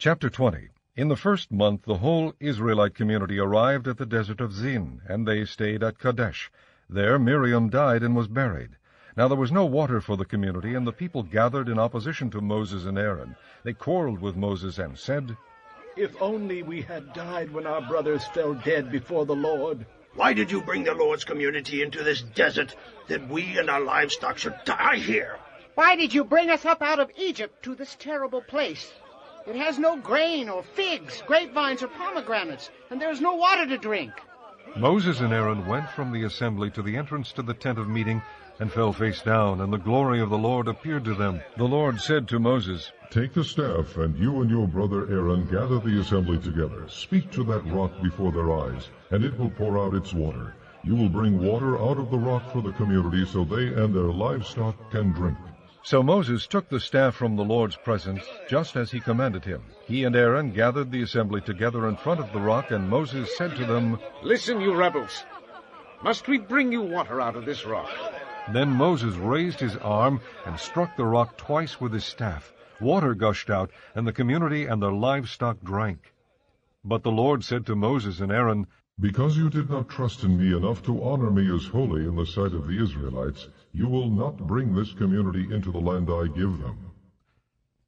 Chapter 20. In the first month the whole Israelite community arrived at the desert of Zin, and they stayed at Kadesh. There Miriam died and was buried. Now there was no water for the community, and the people gathered in opposition to Moses and Aaron. They quarreled with Moses and said, "If only we had died when our brothers fell dead before the Lord." "Why did you bring the Lord's community into this desert, that we and our livestock should die here?" "Why did you bring us up out of Egypt to this terrible place? It has no grain or figs, grapevines or pomegranates, and there is no water to drink." Moses and Aaron went from the assembly to the entrance to the tent of meeting, and fell face down, and the glory of the Lord appeared to them. The Lord said to Moses, "Take the staff, and you and your brother Aaron gather the assembly together. Speak to that rock before their eyes, and it will pour out its water. You will bring water out of the rock for the community, so they and their livestock can drink." So Moses took the staff from the Lord's presence, just as he commanded him. He and Aaron gathered the assembly together in front of the rock, and Moses said to them, "Listen, you rebels. Must we bring you water out of this rock?" Then Moses raised his arm and struck the rock twice with his staff. Water gushed out, and the community and their livestock drank. But the Lord said to Moses and Aaron, "Because you did not trust in me enough to honor me as holy in the sight of the Israelites, you will not bring this community into the land I give them."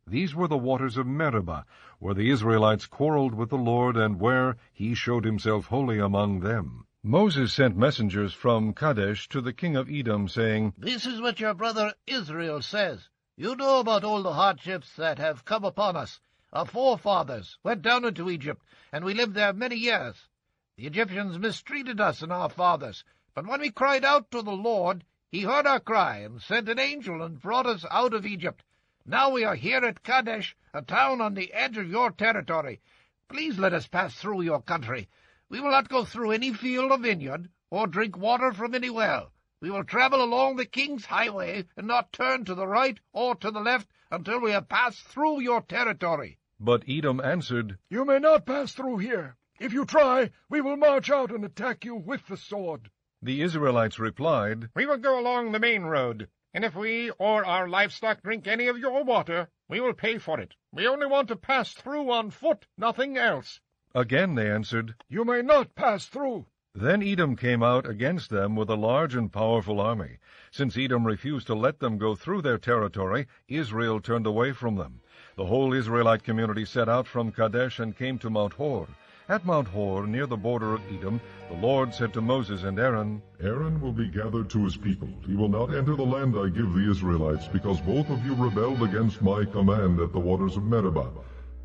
These were the waters of Meribah, where the Israelites quarreled with the Lord, and where he showed himself holy among them. Moses sent messengers from Kadesh to the king of Edom, saying, "This is what your brother Israel says. You know about all the hardships that have come upon us. Our forefathers went down into Egypt, and we lived there many years. The Egyptians mistreated us and our fathers, but when we cried out to the Lord, he heard our cry and sent an angel and brought us out of Egypt. Now we are here at Kadesh, a town on the edge of your territory. Please let us pass through your country. We will not go through any field or vineyard, or drink water from any well. We will travel along the king's highway, and not turn to the right or to the left until we have passed through your territory." But Edom answered, "You may not pass through here. If you try, we will march out and attack you with the sword." The Israelites replied, "We will go along the main road, and if we or our livestock drink any of your water, we will pay for it. We only want to pass through on foot, nothing else." Again they answered, "You may not pass through." Then Edom came out against them with a large and powerful army. Since Edom refused to let them go through their territory, Israel turned away from them. The whole Israelite community set out from Kadesh and came to Mount Hor. At Mount Hor, near the border of Edom, the Lord said to Moses and Aaron, "Aaron will be gathered to his people. He will not enter the land I give the Israelites, because both of you rebelled against my command at the waters of Meribah.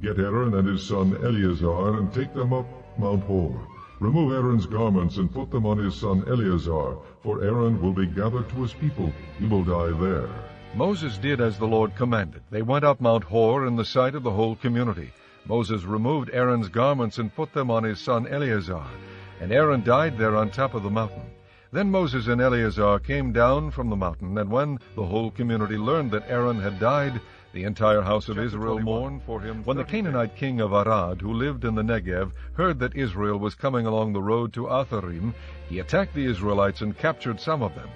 Get Aaron and his son Eleazar and take them up Mount Hor. Remove Aaron's garments and put them on his son Eleazar, for Aaron will be gathered to his people. He will die there." Moses did as the Lord commanded. They went up Mount Hor in the sight of the whole community. Moses removed Aaron's garments and put them on his son Eleazar, and Aaron died there on top of the mountain. Then Moses and Eleazar came down from the mountain, and when the whole community learned that Aaron had died, the entire house of Israel mourned for him. When the Canaanite king of Arad, who lived in the Negev, heard that Israel was coming along the road to Atharim, he attacked the Israelites and captured some of them.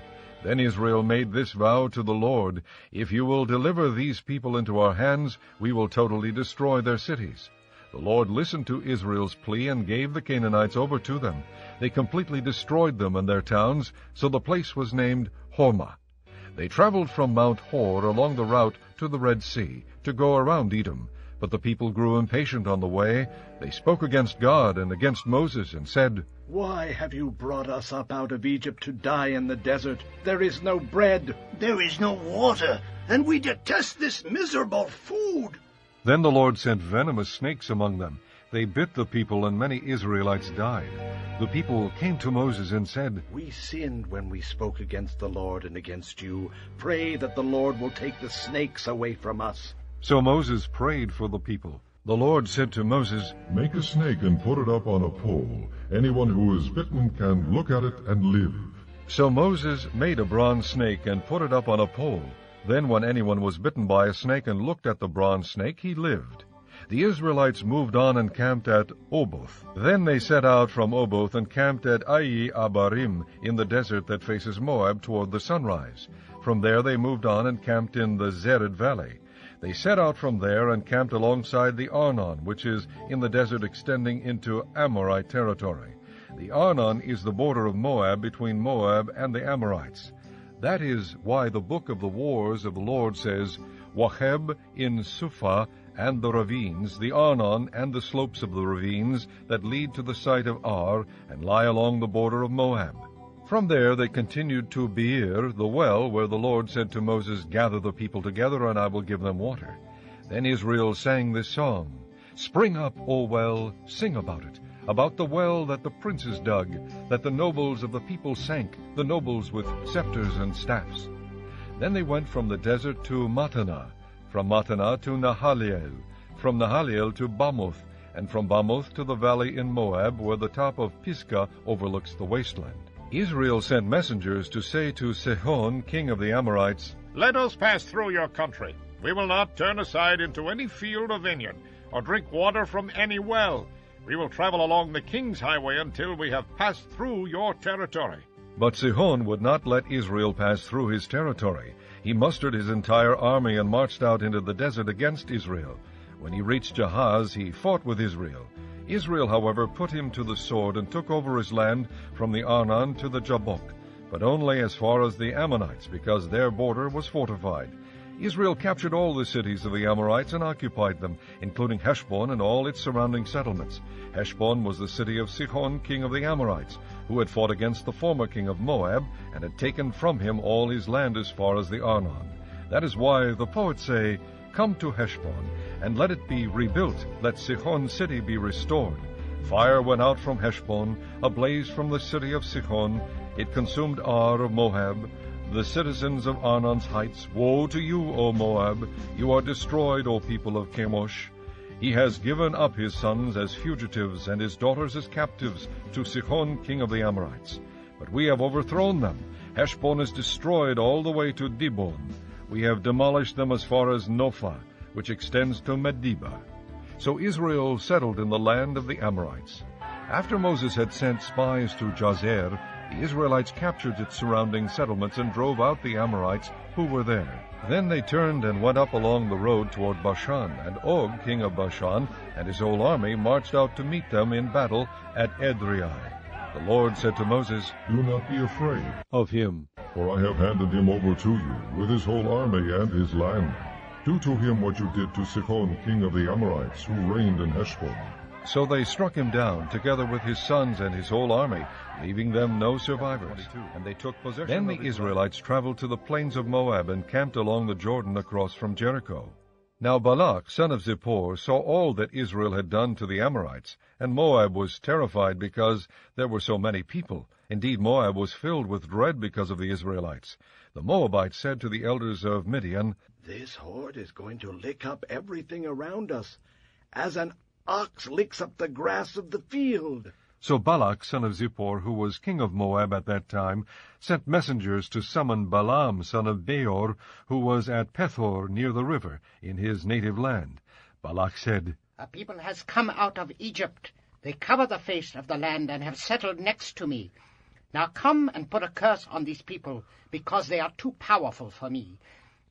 Then Israel made this vow to the Lord, "If you will deliver these people into our hands, we will totally destroy their cities." The Lord listened to Israel's plea and gave the Canaanites over to them. They completely destroyed them and their towns, so the place was named Hormah. They traveled from Mount Hor along the route to the Red Sea to go around Edom. But the people grew impatient on the way. They spoke against God and against Moses and said, "Why have you brought us up out of Egypt to die in the desert? There is no bread. There is no water, and we detest this miserable food." Then the Lord sent venomous snakes among them. They bit the people, and many Israelites died. The people came to Moses and said, "We sinned when we spoke against the Lord and against you. Pray that the Lord will take the snakes away from us." So Moses prayed for the people. The Lord said to Moses, "Make a snake and put it up on a pole. Anyone who is bitten can look at it and live." So Moses made a bronze snake and put it up on a pole. Then when anyone was bitten by a snake and looked at the bronze snake, he lived. The Israelites moved on and camped at Oboth. Then they set out from Oboth and camped at Ai Abarim in the desert that faces Moab toward the sunrise. From there they moved on and camped in the Zered Valley. They set out from there and camped alongside the Arnon, which is in the desert extending into Amorite territory. The Arnon is the border of Moab between Moab and the Amorites. That is why the book of the wars of the Lord says, Waheb in Suphah and the ravines, the Arnon and the slopes of the ravines that lead to the site of Ar and lie along the border of Moab. From there they continued to Beer, the well, where the Lord said to Moses, Gather the people together, and I will give them water. Then Israel sang this song, Spring up, O well, sing about the well that the princes dug, that the nobles of the people sank, the nobles with scepters and staffs. Then they went from the desert to Mattanah, from Mattanah to Nahaliel, from Nahaliel to Bamoth, and from Bamoth to the valley in Moab, where the top of Pisgah overlooks the wasteland. Israel sent messengers to say to Sihon, king of the Amorites, Let us pass through your country. We will not turn aside into any field or vineyard, or drink water from any well. We will travel along the king's highway until we have passed through your territory. But Sihon would not let Israel pass through his territory. He mustered his entire army and marched out into the desert against Israel. When he reached Jahaz, he fought with Israel. Israel, however, put him to the sword and took over his land from the Arnon to the Jabbok, but only as far as the Ammonites, because their border was fortified. Israel captured all the cities of the Amorites and occupied them, including Heshbon and all its surrounding settlements. Heshbon was the city of Sihon, king of the Amorites, who had fought against the former king of Moab, and had taken from him all his land as far as the Arnon. That is why the poets say, Come to Heshbon, and let it be rebuilt, let Sihon city be restored. Fire went out from Heshbon, a blaze from the city of Sihon. It consumed Ar of Moab, the citizens of Arnon's heights. Woe to you, O Moab! You are destroyed, O people of Chemosh. He has given up his sons as fugitives and his daughters as captives to Sihon, king of the Amorites. But we have overthrown them. Heshbon is destroyed all the way to Dibon. We have demolished them as far as Nophah, which extends to Medeba. So Israel settled in the land of the Amorites. After Moses had sent spies to Jazer, the Israelites captured its surrounding settlements and drove out the Amorites who were there. Then they turned and went up along the road toward Bashan, and Og, king of Bashan, and his whole army marched out to meet them in battle at Edrei. The Lord said to Moses, Do not be afraid of him, for I have handed him over to you, with his whole army and his land. Do to him what you did to Sihon, king of the Amorites, who reigned in Heshbon. So they struck him down, together with his sons and his whole army, leaving them no survivors. And they took possession. Then the Israelites traveled to the plains of Moab and camped along the Jordan across from Jericho. Now Balak, son of Zippor, saw all that Israel had done to the Amorites, and Moab was terrified because there were so many people. Indeed, Moab was filled with dread because of the Israelites. The Moabites said to the elders of Midian, This horde is going to lick up everything around us, as an ox licks up the grass of the field. So Balak, son of Zippor, who was king of Moab at that time, sent messengers to summon Balaam, son of Beor, who was at Pethor near the river, in his native land. Balak said, A people has come out of Egypt. They cover the face of the land and have settled next to me. Now come and put a curse on these people, because they are too powerful for me.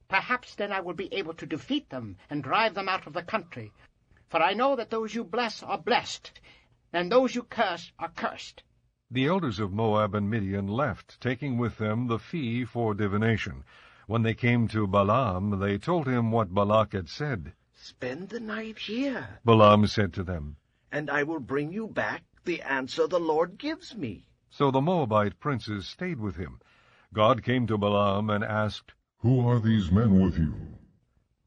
Perhaps then I will be able to defeat them and drive them out of the country. For I know that those you bless are blessed, and those you curse are cursed. The elders of Moab and Midian left, taking with them the fee for divination. When they came to Balaam, they told him what Balak had said. Spend the night here, Balaam said to them, and I will bring you back the answer the Lord gives me. So the Moabite princes stayed with him. God came to Balaam and asked, Who are these men with you?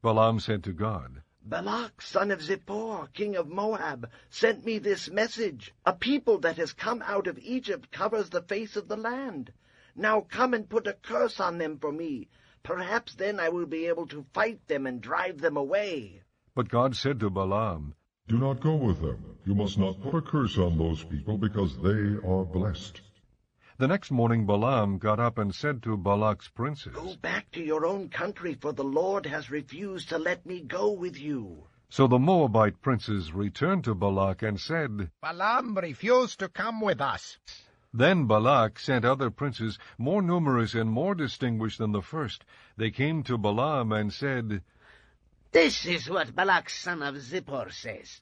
Balaam said to God, Balak, son of Zippor, king of Moab, sent me this message. A people that has come out of Egypt covers the face of the land. Now come and put a curse on them for me. Perhaps then I will be able to fight them and drive them away. But God said to Balaam, Do not go with them. You must not put a curse on those people, because they are blessed. The next morning Balaam got up and said to Balak's princes, Go back to your own country, for the Lord has refused to let me go with you. So the Moabite princes returned to Balak and said, Balaam refused to come with us. Then Balak sent other princes, more numerous and more distinguished than the first. They came to Balaam and said, This is what Balak son of Zippor says.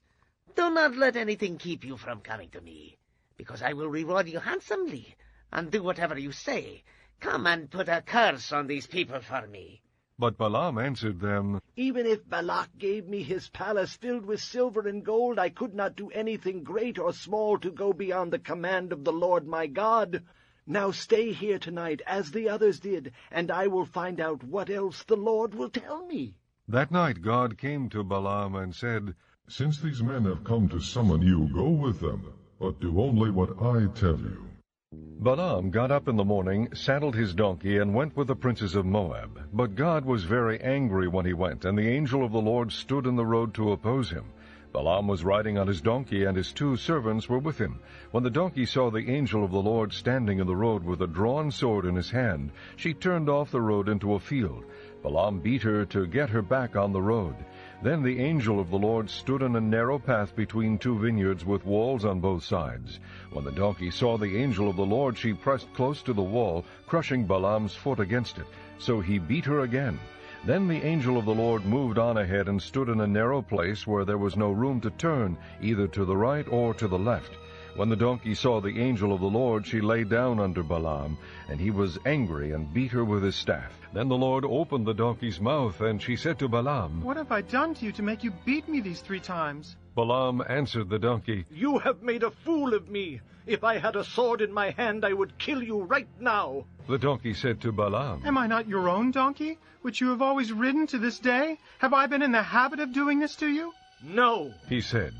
Do not let anything keep you from coming to me, because I will reward you handsomely, and do whatever you say. Come and put a curse on these people for me. But Balaam answered them, Even if Balak gave me his palace filled with silver and gold, I could not do anything great or small to go beyond the command of the Lord my God. Now stay here tonight, as the others did, and I will find out what else the Lord will tell me. That night God came to Balaam and said, Since these men have come to summon you, go with them, but do only what I tell you. Balaam got up in the morning, saddled his donkey, and went with the princes of Moab. But God was very angry when he went, and the angel of the Lord stood in the road to oppose him. Balaam was riding on his donkey, and his 2 servants were with him. When the donkey saw the angel of the Lord standing in the road with a drawn sword in his hand, she turned off the road into a field. Balaam beat her to get her back on the road. Then the angel of the Lord stood in a narrow path between 2 vineyards with walls on both sides. When the donkey saw the angel of the Lord, she pressed close to the wall, crushing Balaam's foot against it. So he beat her again. Then the angel of the Lord moved on ahead and stood in a narrow place where there was no room to turn, either to the right or to the left. When the donkey saw the angel of the Lord, she lay down under Balaam, and he was angry and beat her with his staff. Then the Lord opened the donkey's mouth, and she said to Balaam, What have I done to you to make you beat me these 3 times? Balaam answered the donkey, You have made a fool of me. If I had a sword in my hand, I would kill you right now. The donkey said to Balaam, Am I not your own donkey, which you have always ridden to this day? Have I been in the habit of doing this to you? No, he said.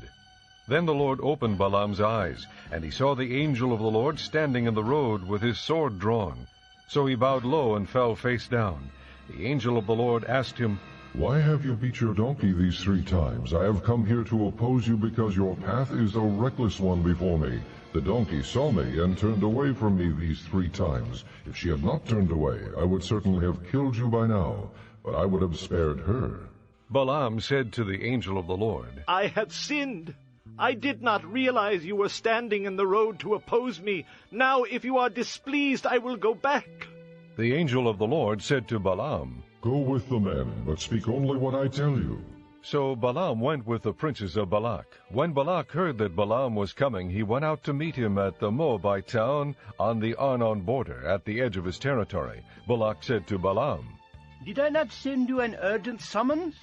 Then the Lord opened Balaam's eyes, and he saw the angel of the Lord standing in the road with his sword drawn. So he bowed low and fell face down. The angel of the Lord asked him, Why have you beat your donkey these 3 times? I have come here to oppose you because your path is a reckless one before me. The donkey saw me and turned away from me these 3 times. If she had not turned away, I would certainly have killed you by now, but I would have spared her. Balaam said to the angel of the Lord, I have sinned. I did not realize you were standing in the road to oppose me. Now, if you are displeased, I will go back. The angel of the Lord said to Balaam, Go with the men, but speak only what I tell you. So Balaam went with the princes of Balak. When Balak heard that Balaam was coming, he went out to meet him at the Moabite town on the Arnon border, at the edge of his territory. Balak said to Balaam, Did I not send you an urgent summons?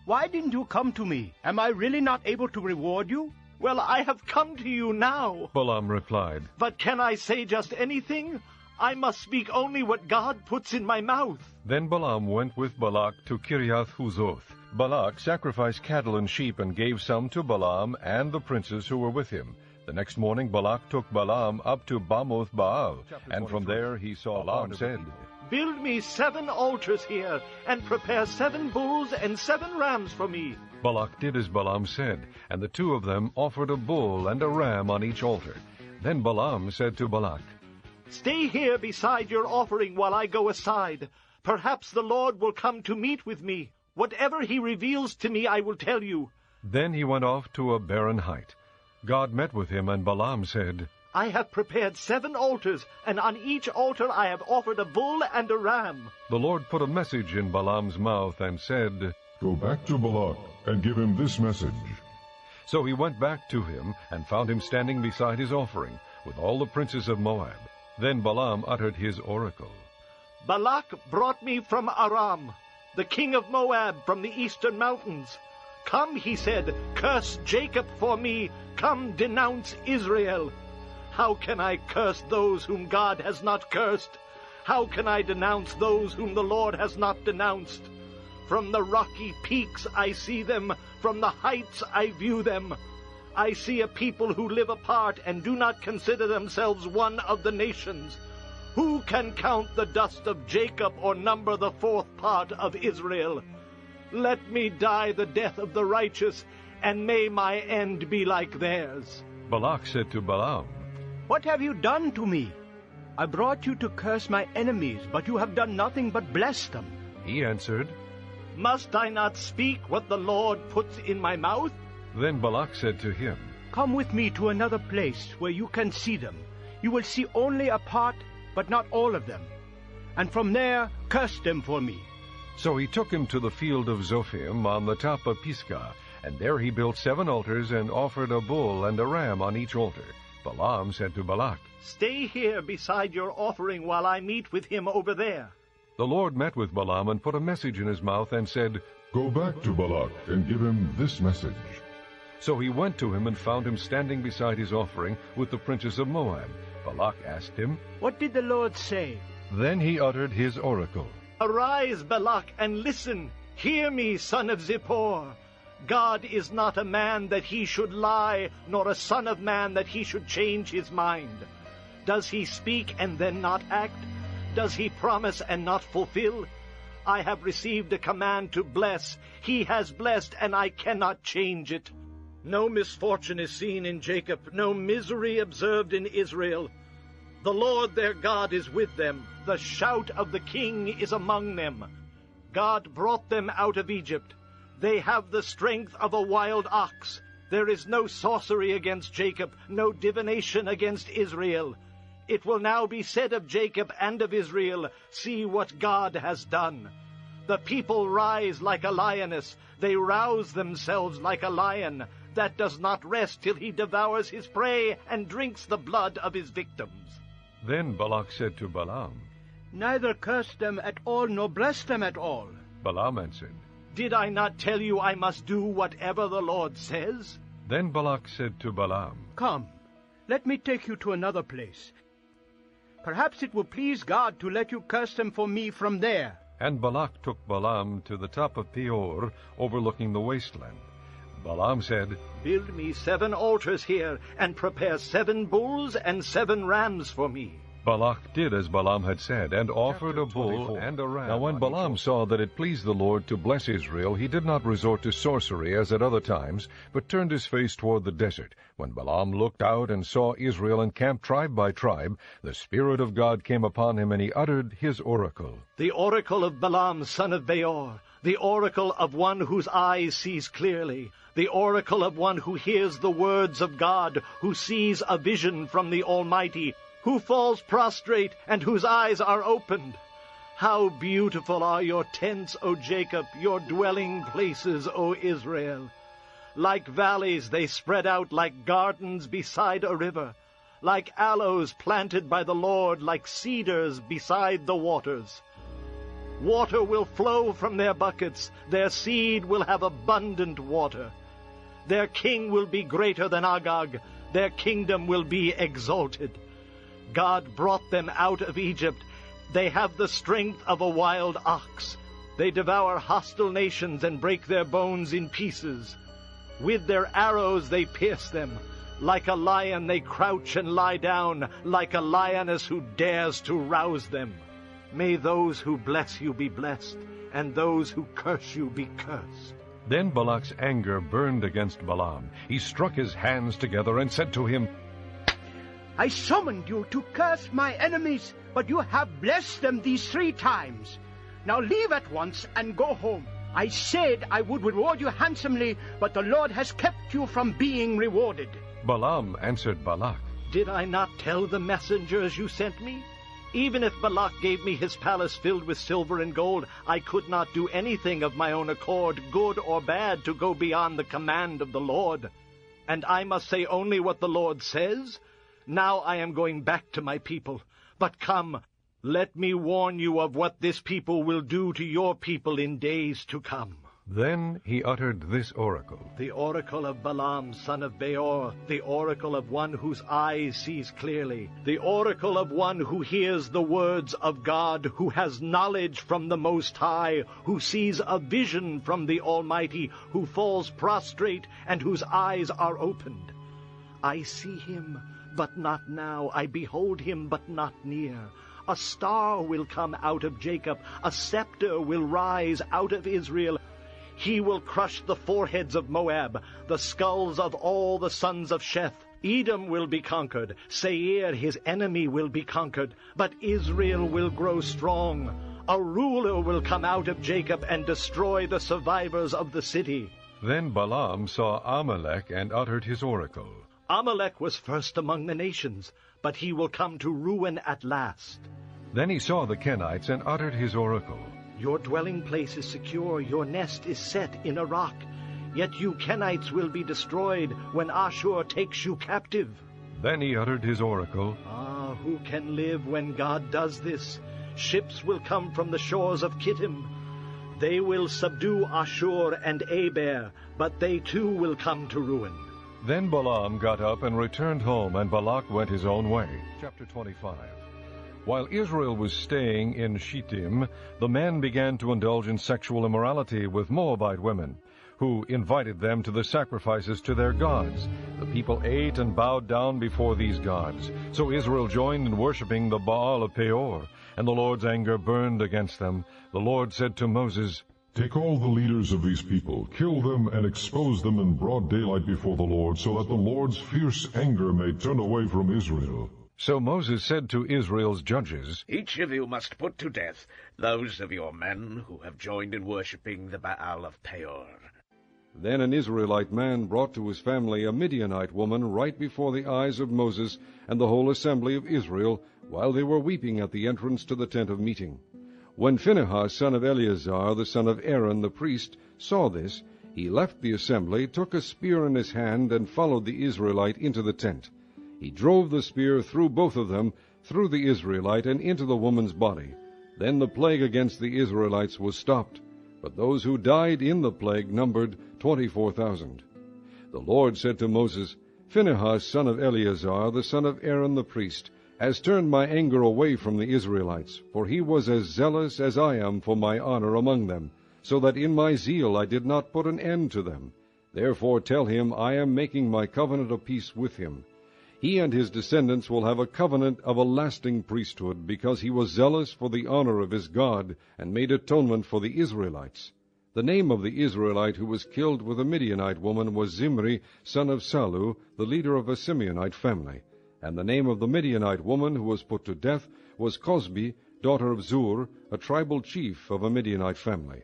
Why didn't you come to me? Am I really not able to reward you? Well, I have come to you now. Balaam replied, But can I say just anything? I must speak only what God puts in my mouth. Then Balaam went with Balak to Kiriath-Huzoth. Balak sacrificed cattle and sheep and gave some to Balaam and the princes who were with him. The next morning Balak took Balaam up to Bamoth Baal, and from there he saw Balaam said, Build me 7 altars here, and prepare 7 bulls and 7 rams for me. Balak did as Balaam said, and the 2 of them offered a bull and a ram on each altar. Then Balaam said to Balak, Stay here beside your offering while I go aside. Perhaps the Lord will come to meet with me. Whatever he reveals to me, I will tell you. Then he went off to a barren height. God met with him, and Balaam said, I have prepared 7 altars, and on each altar I have offered a bull and a ram. The Lord put a message in Balaam's mouth and said, Go back to Balak and give him this message. So he went back to him and found him standing beside his offering with all the princes of Moab. Then Balaam uttered his oracle. Balak brought me from Aram, the king of Moab from the eastern mountains. Come, he said, curse Jacob for me. Come, denounce Israel. How can I curse those whom God has not cursed? How can I denounce those whom the Lord has not denounced? From the rocky peaks I see them, from the heights I view them. I see a people who live apart and do not consider themselves one of the nations. Who can count the dust of Jacob or number the 4th part of Israel? Let me die the death of the righteous, and may my end be like theirs. Balak said to Balaam, What have you done to me? I brought you to curse my enemies, but you have done nothing but bless them. He answered, Must I not speak what the Lord puts in my mouth? Then Balak said to him, Come with me to another place where you can see them. You will see only a part, but not all of them. And from there curse them for me. So he took him to the field of Zophim on the top of Pisgah, and there he built 7 altars and offered a bull and a ram on each altar. Balaam said to Balak, "Stay here beside your offering while I meet with him over there." The Lord met with Balaam and put a message in his mouth and said, Go back to Balak and give him this message. So he went to him and found him standing beside his offering with the princes of Moab. Balak asked him. "What did the Lord say?" Then he uttered his oracle. "Arise, Balak, and listen. Hear me, son of Zippor. God is not a man that he should lie, nor a son of man that he should change his mind. Does he speak and then not act? Does he promise and not fulfill? I have received a command to bless. He has blessed, and I cannot change it. No misfortune is seen in Jacob, no misery observed in Israel. The Lord their God is with them. The shout of the king is among them. God brought them out of Egypt. They have the strength of a wild ox. There is no sorcery against Jacob, no divination against Israel. It will now be said of Jacob and of Israel, see what God has done. The people rise like a lioness. They rouse themselves like a lion that does not rest till he devours his prey and drinks the blood of his victims." Then Balak said to Balaam, "Neither curse them at all, nor bless them at all." Balaam answered, "Did I not tell you I must do whatever the Lord says?" Then Balak said to Balaam, "Come, let me take you to another place. Perhaps it will please God to let you curse them for me from there." And Balak took Balaam to the top of Peor, overlooking the wasteland. Balaam said, "Build me 7 altars here, and prepare 7 bulls and 7 rams for me." Balak did as Balaam had said, and offered a bull and a ram. Now when Balaam saw that it pleased the Lord to bless Israel, he did not resort to sorcery as at other times, but turned his face toward the desert. When Balaam looked out and saw Israel encamped tribe by tribe, the Spirit of God came upon him, and he uttered his oracle. "The oracle of Balaam, son of Beor, the oracle of one whose eyes sees clearly, the oracle of one who hears the words of God, who sees a vision from the Almighty, who falls prostrate and whose eyes are opened. How beautiful are your tents, O Jacob, your dwelling places, O Israel. Like valleys they spread out, like gardens beside a river, like aloes planted by the Lord, like cedars beside the waters. Water will flow from their buckets, their seed will have abundant water. Their king will be greater than Agag, their kingdom will be exalted. God brought them out of Egypt. They have the strength of a wild ox. They devour hostile nations and break their bones in pieces. With their arrows they pierce them. Like a lion they crouch and lie down, like a lioness who dares to rouse them. May those who bless you be blessed, and those who curse you be cursed." Then Balak's anger burned against Balaam. He struck his hands together and said to him, "I summoned you to curse my enemies, but you have blessed them these 3 times. Now leave at once and go home. I said I would reward you handsomely, but the Lord has kept you from being rewarded." Balaam answered Balak, "Did I not tell the messengers you sent me? Even if Balak gave me his palace filled with silver and gold, I could not do anything of my own accord, good or bad, to go beyond the command of the Lord. And I must say only what the Lord says. Now I am going back to my people. But come, let me warn you of what this people will do to your people in days to come." Then he uttered this oracle. "The oracle of Balaam, son of Beor, the oracle of one whose eyes sees clearly, the oracle of one who hears the words of God, who has knowledge from the Most High, who sees a vision from the Almighty, who falls prostrate and whose eyes are opened. I see him, but not now. I behold him, but not near. A star will come out of Jacob. A scepter will rise out of Israel. He will crush the foreheads of Moab, the skulls of all the sons of Sheth. Edom will be conquered. Seir, his enemy, will be conquered. But Israel will grow strong. A ruler will come out of Jacob and destroy the survivors of the city." Then Balaam saw Amalek and uttered his oracle. "Amalek was first among the nations, but he will come to ruin at last." Then he saw the Kenites and uttered his oracle. Your dwelling place is secure, your nest is set in a rock. Yet you Kenites will be destroyed when Ashur takes you captive. Then he uttered his oracle. Ah, who can live when God does this? Ships will come from the shores of Kittim. They will subdue Ashur and Aber, but they too will come to ruin. Then Balaam got up and returned home, and Balak went his own way. Chapter 25. While Israel was staying in Shittim, the men began to indulge in sexual immorality with Moabite women, who invited them to the sacrifices to their gods. The people ate and bowed down before these gods. So Israel joined in worshiping the Baal of Peor, and the Lord's anger burned against them. The Lord said to Moses, Take all the leaders of these people, kill them, and expose them in broad daylight before the Lord, so that the Lord's fierce anger may turn away from Israel. So Moses said to Israel's judges, Each of you must put to death those of your men who have joined in worshipping the Baal of Peor. Then an Israelite man brought to his family a Midianite woman right before the eyes of Moses and the whole assembly of Israel, while they were weeping at the entrance to the tent of meeting. When Phinehas, son of Eleazar, the son of Aaron the priest, saw this, he left the assembly, took a spear in his hand, and followed the Israelite into the tent. He drove the spear through both of them, through the Israelite and into the woman's body. Then the plague against the Israelites was stopped, but those who died in the plague numbered 24,000. The Lord said to Moses, Phinehas, son of Eleazar, the son of Aaron the priest, has turned my anger away from the Israelites, for he was as zealous as I am for my honor among them, so that in my zeal I did not put an end to them. Therefore tell him I am making my covenant of peace with him. He and his descendants will have a covenant of a lasting priesthood, because he was zealous for the honor of his God, and made atonement for the Israelites. The name of the Israelite who was killed with a Midianite woman was Zimri, son of Salu, the leader of a Simeonite family. And the name of the Midianite woman who was put to death was Cosbi, daughter of Zur, a tribal chief of a Midianite family.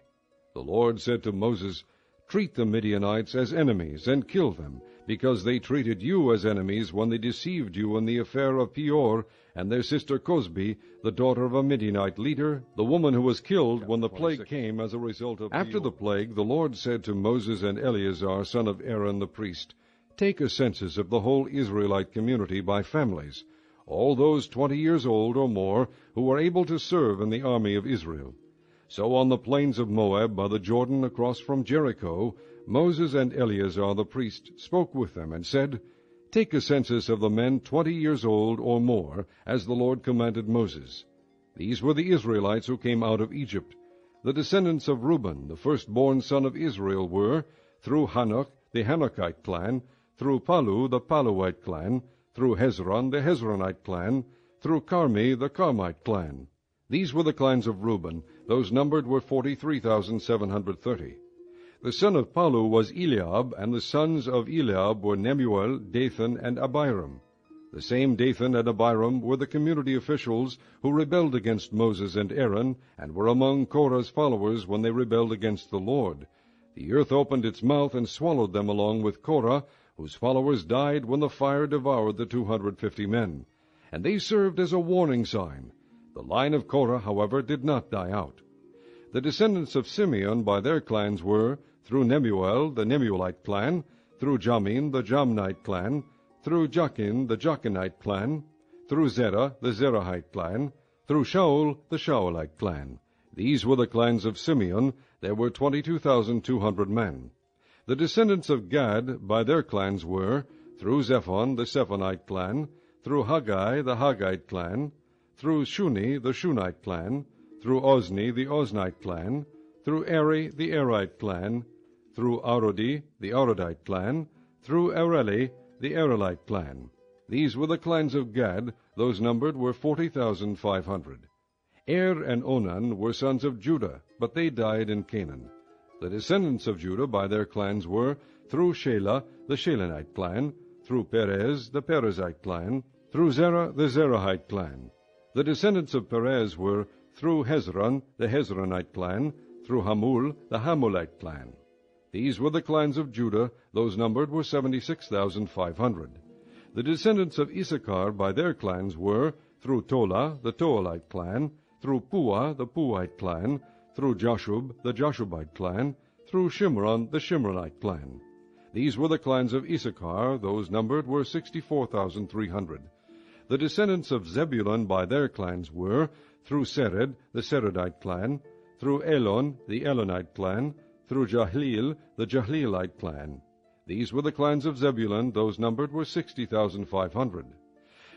The Lord said to Moses, Treat the Midianites as enemies, and kill them, because they treated you as enemies when they deceived you in the affair of Peor, and their sister Cosbi, the daughter of a Midianite leader, the woman who was killed when the plague came as a result of After the plague, the Lord said to Moses and Eleazar, son of Aaron the priest, Take a census of the whole Israelite community by families, all those 20 years old or more who were able to serve in the army of Israel. So on the plains of Moab by the Jordan across from Jericho, Moses and Eleazar the priest spoke with them and said, Take a census of the men 20 years old or more, as the Lord commanded Moses. These were the Israelites who came out of Egypt. The descendants of Reuben, the firstborn son of Israel, were, through Hanok, the Hanokite clan, through Palu, the Paluite clan, through Hezron, the Hezronite clan, through Carmi, the Carmite clan. These were the clans of Reuben. Those numbered were 43,730. The son of Palu was Eliab, and the sons of Eliab were Nemuel, Dathan, and Abiram. The same Dathan and Abiram were the community officials who rebelled against Moses and Aaron, and were among Korah's followers when they rebelled against the Lord. The earth opened its mouth and swallowed them along with Korah, whose followers died when the fire devoured the 250 men. And they served as a warning sign. The line of Korah, however, did not die out. The descendants of Simeon by their clans were, through Nemuel, the Nemuelite clan, through Jamin, the Jamnite clan, through Jachin, the Jachinite clan, through Zerah, the Zerahite clan, through Shaul, the Shaulite clan. These were the clans of Simeon. There were 22,200 men. The descendants of Gad by their clans were, through Zephon, the Zephonite clan, through Haggai, the Haggite clan, through Shuni, the Shunite clan, through Ozni, the Oznite clan, through Eri, the Erite clan, through Arodi, the Arodite clan, through Areli, the Arelite clan. These were the clans of Gad. Those numbered were 40,500. Er and Onan were sons of Judah, but they died in Canaan. The descendants of Judah by their clans were, through Shelah, the Shelonite clan, through Perez, the Perezite clan, through Zerah, the Zerahite clan. The descendants of Perez were, through Hezron, the Hezronite clan, through Hamul, the Hamulite clan. These were the clans of Judah. Those numbered were 76,500. The descendants of Issachar by their clans were, through Tola, the Toalite clan, through Puah, the Puahite clan, through Jashub, the Jashubite clan, through Shimron, the Shimronite clan. These were the clans of Issachar. Those numbered were 64,300. The descendants of Zebulun by their clans were, through Sered, the Seredite clan, through Elon, the Elonite clan, through Jahleel, the Jahleelite clan. These were the clans of Zebulun. Those numbered were 60,500.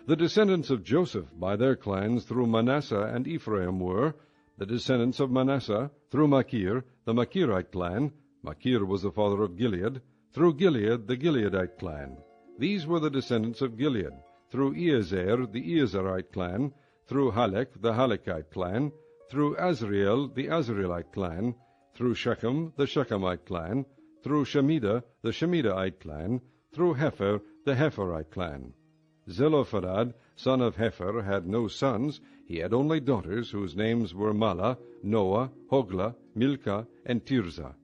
The descendants of Joseph by their clans through Manasseh and Ephraim were, the descendants of Manasseh through Machir, the Machirite clan. Machir was the father of Gilead. Through Gilead, the Gileadite clan. These were the descendants of Gilead. Through Iezer, the Iezerite clan. Through Halek, the Halekite clan. Through Azriel, the Azrielite clan. Through Shechem, the Shechemite clan. Through Shemida, the Shemidaite clan. Through Hepher, the Hepherite clan. Zelophehad, son of Hepher, had no sons. He had only daughters, whose names were Mala, Noah, Hoglah, Milcah, and Tirzah.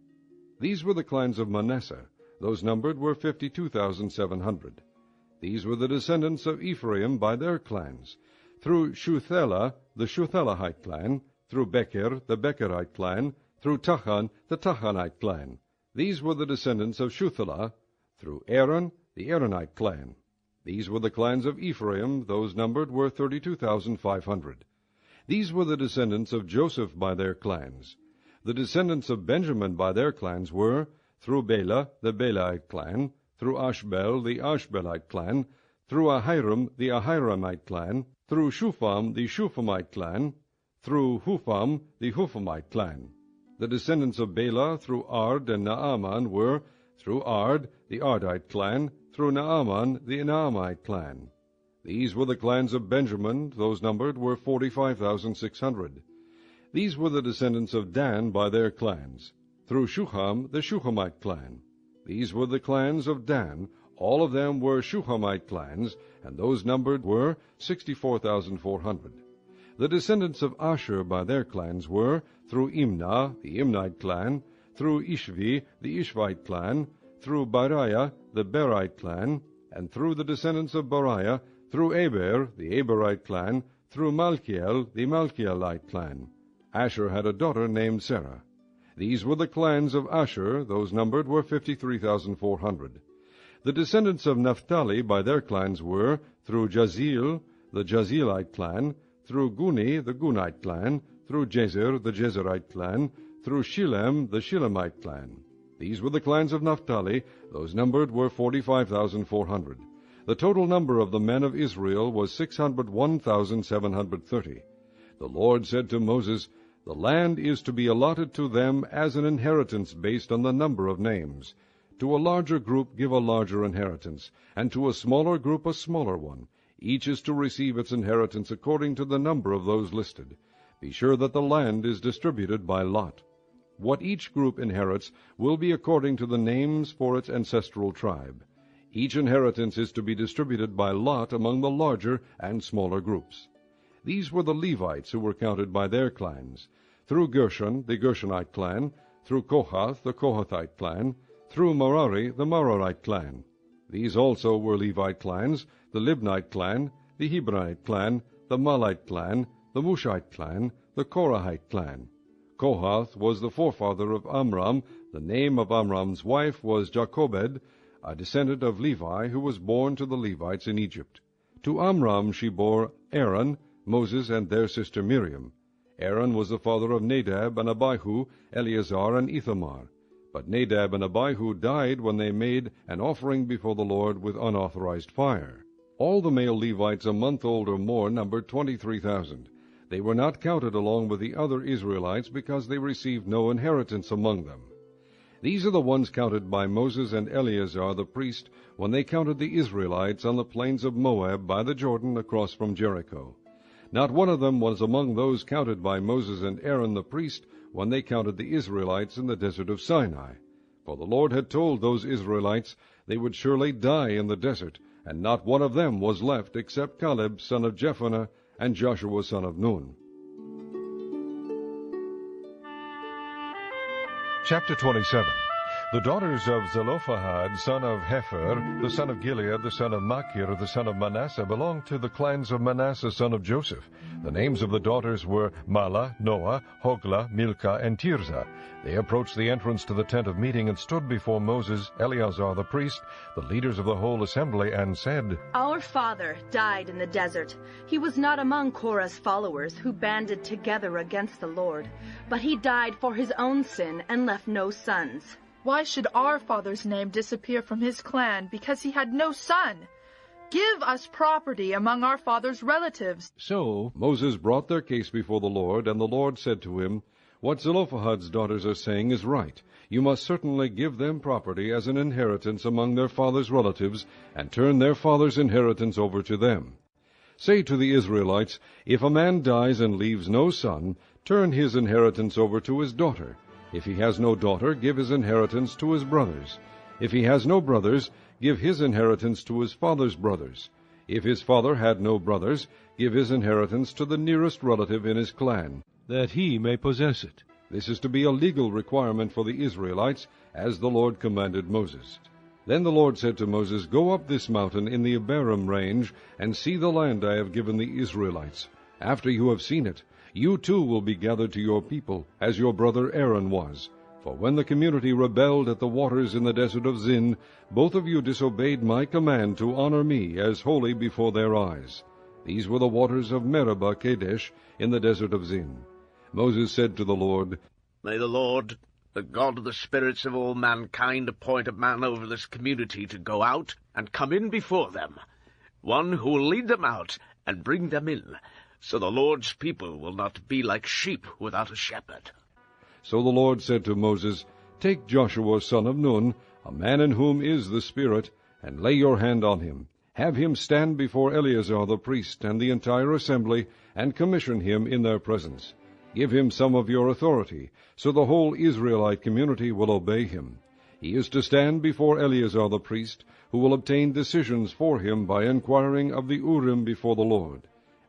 These were the clans of Manasseh. Those numbered were 52,700. These were the descendants of Ephraim by their clans. Through Shuthelah, the Shuthelahite clan. Through Becher, the Becherite clan. Through Tachan, the Tachanite clan. These were the descendants of Shuthelah. Through Aaron, the Aaronite clan. These were the clans of Ephraim. Those numbered were 32,500. These were the descendants of Joseph by their clans. The descendants of Benjamin by their clans were, through Bela, the Belite clan, through Ashbel, the Ashbelite clan, through Ahiram, the Ahiramite clan, through Shupham, the Shuphamite clan, through Hupham, the Huphamite clan. The descendants of Bela through Ard and Naaman were, through Ard, the Ardite clan, through Naaman, the Naamite clan. These were the clans of Benjamin. Those numbered were 45,600. These were the descendants of Dan by their clans. Through Shuham, the Shuhamite clan. These were the clans of Dan. All of them were Shuhamite clans, and those numbered were 64,400. The descendants of Asher by their clans were, through Imnah, the Imnite clan, through Ishvi, the Ishvite clan, through Bariah, the Berite clan, and through the descendants of Bariah, through Eber, the Eberite clan, through Malchiel, the Malchielite clan. Asher had a daughter named Sarah. These were the clans of Asher. Those numbered were 53,400. The descendants of Naphtali by their clans were, through Jazeel, the Jazeelite clan, through Guni, the Gunite clan, through Jezer, the Jezerite clan, through Shilem, the Shilemite clan. These were the clans of Naphtali. Those numbered were 45,400. The total number of the men of Israel was 601,730. The Lord said to Moses, "The land is to be allotted to them as an inheritance based on the number of names. To a larger group give a larger inheritance, and to a smaller group a smaller one. Each is to receive its inheritance according to the number of those listed. Be sure that the land is distributed by lot. What each group inherits will be according to the names for its ancestral tribe. Each inheritance is to be distributed by lot among the larger and smaller groups." These were the Levites who were counted by their clans. Through Gershon, the Gershonite clan, through Kohath, the Kohathite clan, through Merari, the Merarite clan. These also were Levite clans, the Libnite clan, the Hebronite clan, the Malite clan, the Mushite clan, the Korahite clan. Kohath was the forefather of Amram. The name of Amram's wife was Jochebed, a descendant of Levi, who was born to the Levites in Egypt. To Amram she bore Aaron, Moses, and their sister Miriam. Aaron was the father of Nadab and Abihu, Eleazar and Ithamar. But Nadab and Abihu died when they made an offering before the Lord with unauthorized fire. All the male Levites a month old or more numbered 23,000. They were not counted along with the other Israelites because they received no inheritance among them. These are the ones counted by Moses and Eleazar the priest when they counted the Israelites on the plains of Moab by the Jordan across from Jericho. Not one of them was among those counted by Moses and Aaron the priest when they counted the Israelites in the desert of Sinai. For the Lord had told those Israelites they would surely die in the desert, and not one of them was left except Caleb son of Jephunneh and Joshua son of Nun. Chapter 27. The daughters of Zelophehad, son of Hepher, the son of Gilead, the son of Machir, the son of Manasseh, belonged to the clans of Manasseh, son of Joseph. The names of the daughters were Mahlah, Noah, Hoglah, Milcah, and Tirzah. They approached the entrance to the tent of meeting and stood before Moses, Eleazar the priest, the leaders of the whole assembly, and said, Our father died in the desert. He was not among Korah's followers who banded together against the Lord, but he died for his own sin and left no sons. Why should our father's name disappear from his clan because he had no son? Give us property among our father's relatives. So Moses brought their case before the Lord, and the Lord said to him, What Zelophehad's daughters are saying is right. You must certainly give them property as an inheritance among their father's relatives, and turn their father's inheritance over to them. Say to the Israelites, If a man dies and leaves no son, turn his inheritance over to his daughter. If he has no daughter, give his inheritance to his brothers. If he has no brothers, give his inheritance to his father's brothers. If his father had no brothers, give his inheritance to the nearest relative in his clan, that he may possess it. This is to be a legal requirement for the Israelites, as the Lord commanded Moses. Then the Lord said to Moses, Go up this mountain in the Abarim range, and see the land I have given the Israelites. After you have seen it, you too will be gathered to your people, as your brother Aaron was. For when the community rebelled at the waters in the desert of Zin, both of you disobeyed my command to honor me as holy before their eyes. These were the waters of Meribah Kadesh in the desert of Zin. Moses said to the Lord, May the Lord, the God of the spirits of all mankind, appoint a man over this community to go out and come in before them, one who will lead them out and bring them in, so the Lord's people will not be like sheep without a shepherd. So the Lord said to Moses, Take Joshua son of Nun, a man in whom is the Spirit, and lay your hand on him. Have him stand before Eleazar the priest and the entire assembly, and commission him in their presence. Give him some of your authority, so the whole Israelite community will obey him. He is to stand before Eleazar the priest, who will obtain decisions for him by inquiring of the Urim before the Lord.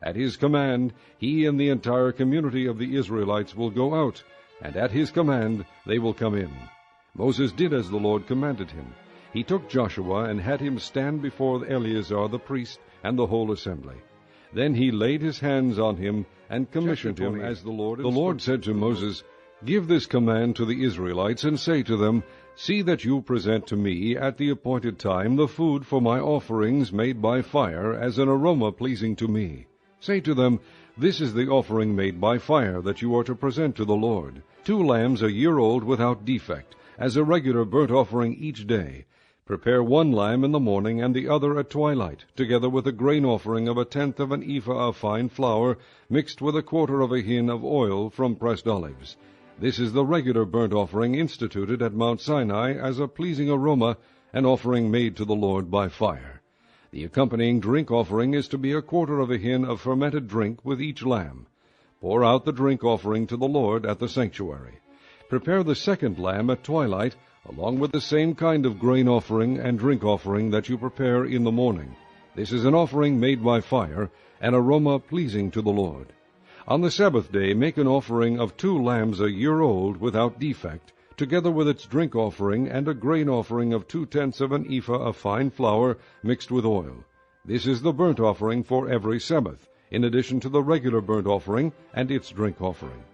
At his command, he and the entire community of the Israelites will go out, and at his command they will come in. Moses did as the Lord commanded him. He took Joshua and had him stand before Eleazar the priest and the whole assembly. Then he laid his hands on him and commissioned him as the Lord instructed. The Lord said to Moses, Give this command to the Israelites, and say to them, See that you present to me at the appointed time the food for my offerings made by fire as an aroma pleasing to me. Say to them, This is the offering made by fire that you are to present to the Lord, 2 lambs a year old without defect, as a regular burnt offering each day. Prepare 1 lamb in the morning and the other at twilight, together with a grain offering of 1/10 of an ephah of fine flour, mixed with 1/4 of a hin of oil from pressed olives. This is the regular burnt offering instituted at Mount Sinai as a pleasing aroma, an offering made to the Lord by fire. The accompanying drink offering is to be 1/4 of a hin of fermented drink with each lamb. Pour out the drink offering to the Lord at the sanctuary. Prepare the 2nd lamb at twilight, along with the same kind of grain offering and drink offering that you prepare in the morning. This is an offering made by fire, an aroma pleasing to the Lord. On the Sabbath day make an offering of 2 lambs a year old without defect, together with its drink offering and a grain offering of 2/10 of an ephah of fine flour mixed with oil. This is the burnt offering for every Sabbath, in addition to the regular burnt offering and its drink offering.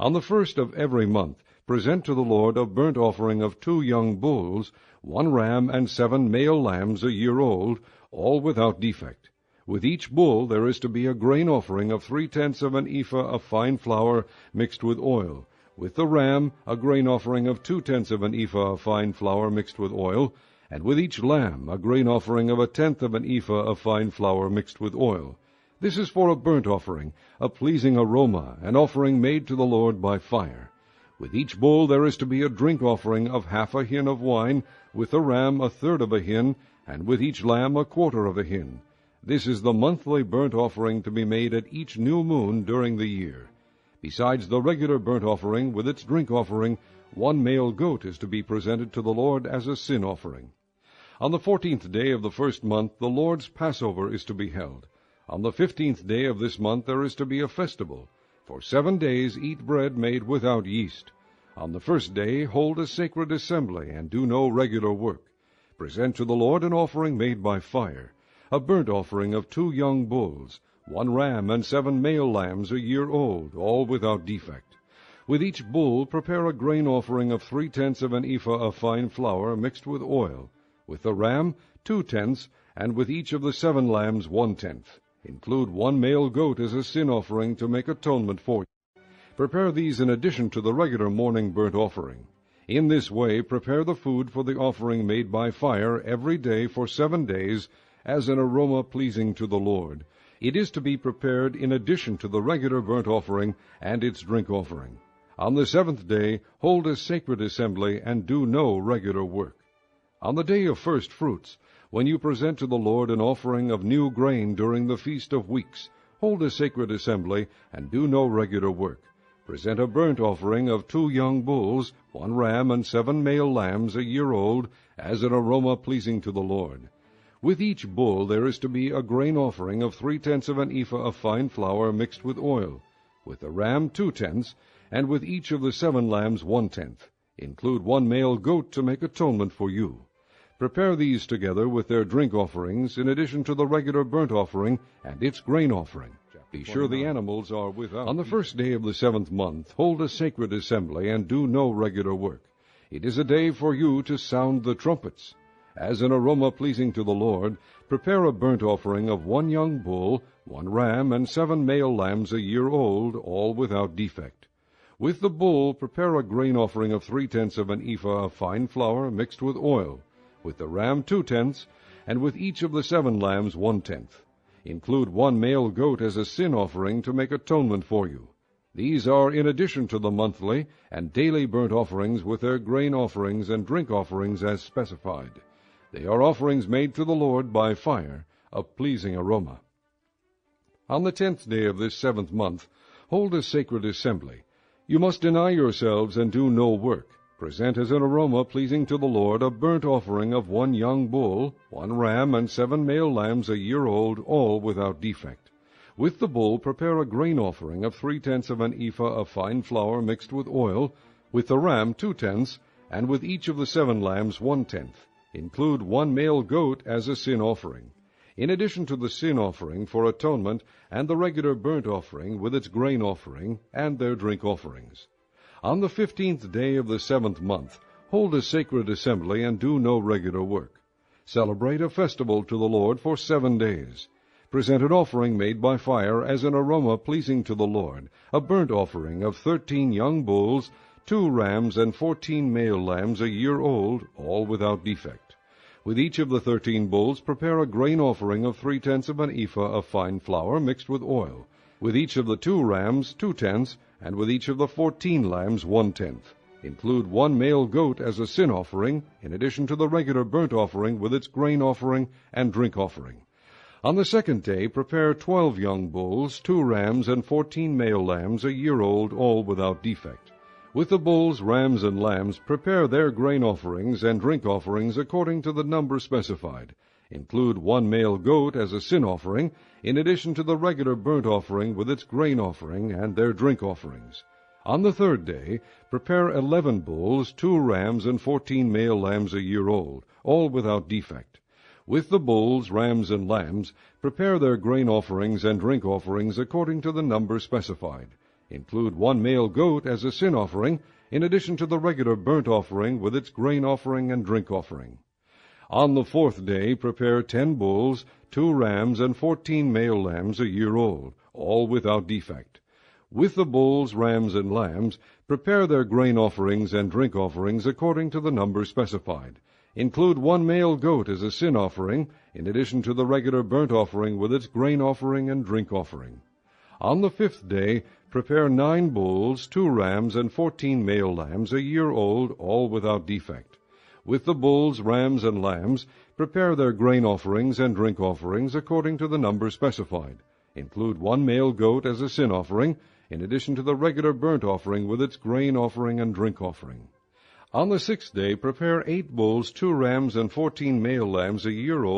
On the 1st of every month, present to the Lord a burnt offering of 2 young bulls, 1 ram, and 7 male lambs a year old, all without defect. With each bull there is to be a grain offering of 3/10 of an ephah of fine flour mixed with oil. With the ram, a grain offering of 2/10 of an ephah of fine flour mixed with oil, and with each lamb a grain offering of 1/10 of an ephah of fine flour mixed with oil. This is for a burnt offering, a pleasing aroma, an offering made to the Lord by fire. With each bull there is to be a drink offering of 1/2 a hin of wine, with the ram 1/3 of a hin, and with each lamb 1/4 of a hin. This is the monthly burnt offering to be made at each new moon during the year. Besides the regular burnt offering with its drink offering, 1 male goat is to be presented to the Lord as a sin offering. On the 14th day of the 1st month the Lord's Passover is to be held. On the 15th day of this month there is to be a festival. For 7 days eat bread made without yeast. On the first day hold a sacred assembly, and do no regular work. Present to the Lord an offering made by fire, a burnt offering of 2 young bulls, 1 ram, and 7 male lambs a year old, all without defect. With each bull prepare a grain offering of 3/10 of an ephah of fine flour mixed with oil. With the ram 2/10, and with each of the 7 lambs 1/10. Include 1 male goat as a sin offering to make atonement for you. Prepare these in addition to the regular morning burnt offering. In this way prepare the food for the offering made by fire every day for 7 days, as an aroma pleasing to the Lord. It is to be prepared in addition to the regular burnt offering and its drink offering. On the 7th day hold a sacred assembly, and do no regular work. On the day of first fruits, when you present to the Lord an offering of new grain during the Feast of Weeks, hold a sacred assembly, and do no regular work. Present a burnt offering of 2 young bulls, 1 ram, and 7 male lambs a year old, as an aroma pleasing to the Lord. With each bull there is to be a grain offering of 3/10 of an ephah of fine flour mixed with oil. With the ram 2/10, and with each of the 7 lambs 1/10. Include 1 male goat to make atonement for you. Prepare these together with their drink offerings, in addition to the regular burnt offering and its grain offering. Be sure the animals are without. On the first day of the 7th month, hold a sacred assembly, and do no regular work. It is a day for you to sound the trumpets. As an aroma pleasing to the Lord, prepare a burnt offering of 1 young bull, 1 ram, and 7 male lambs a year old, all without defect. With the bull prepare a grain offering of 3/10 of an ephah of fine flour mixed with oil. With the ram 2/10, and with each of the 7 lambs 1/10. Include 1 male goat as a sin offering to make atonement for you. These are in addition to the monthly and daily burnt offerings with their grain offerings and drink offerings as specified. They are offerings made to the Lord by fire, a pleasing aroma. On the 10th day of this 7th month, hold a sacred assembly. You must deny yourselves and do no work. Present as an aroma pleasing to the Lord a burnt offering of 1 young bull, 1 ram, and 7 male lambs a year old, all without defect. With the bull prepare a grain offering of 3/10 of an ephah of fine flour mixed with oil. With the ram 2/10, and with each of the 7 lambs 1/10. Include 1 male goat as a sin offering. In addition to the sin offering for atonement and the regular burnt offering with its grain offering and their drink offerings. On the 15th day of the 7th month, hold a sacred assembly, and do no regular work. Celebrate a festival to the Lord for 7 days. Present an offering made by fire as an aroma pleasing to the Lord, a burnt offering of 13 young bulls, 2 rams, and 14 male lambs a year old, all without defect. With each of the 13 bulls prepare a grain offering of 3/10 of an ephah of fine flour mixed with oil. With each of the 2 rams 2/10, and with each of the 14 lambs 1/10. Include 1 male goat as a sin offering, in addition to the regular burnt offering with its grain offering and drink offering. On the 2nd day prepare 12 young bulls, 2 rams, and 14 male lambs a year old, all without defect. With the bulls, rams, and lambs prepare their grain offerings and drink offerings according to the number specified. Include 1 male goat as a sin offering, in addition to the regular burnt offering with its grain offering and their drink offerings. On the 3rd day prepare 11 bulls, 2 rams, and 14 male lambs a year old, all without defect. With the bulls, rams, and lambs prepare their grain offerings and drink offerings according to the number specified. Include 1 male goat as a sin offering, in addition to the regular burnt offering with its grain offering and drink offering. On the 4th day prepare 10 bulls, 2 rams, and 14 male lambs a year old, all without defect. With the bulls, rams, and lambs prepare their grain offerings and drink offerings according to the number specified. Include 1 male goat as a sin offering, in addition to the regular burnt offering with its grain offering and drink offering. On the 5th day prepare 9 bulls, 2 rams, and 14 male lambs a year old, all without defect. With the bulls, rams, and lambs prepare their grain offerings and drink offerings according to the number specified. Include 1 male goat as a sin offering, in addition to the regular burnt offering with its grain offering and drink offering. On the 6th day prepare 8 bulls, 2 rams, and 14 male lambs a year old,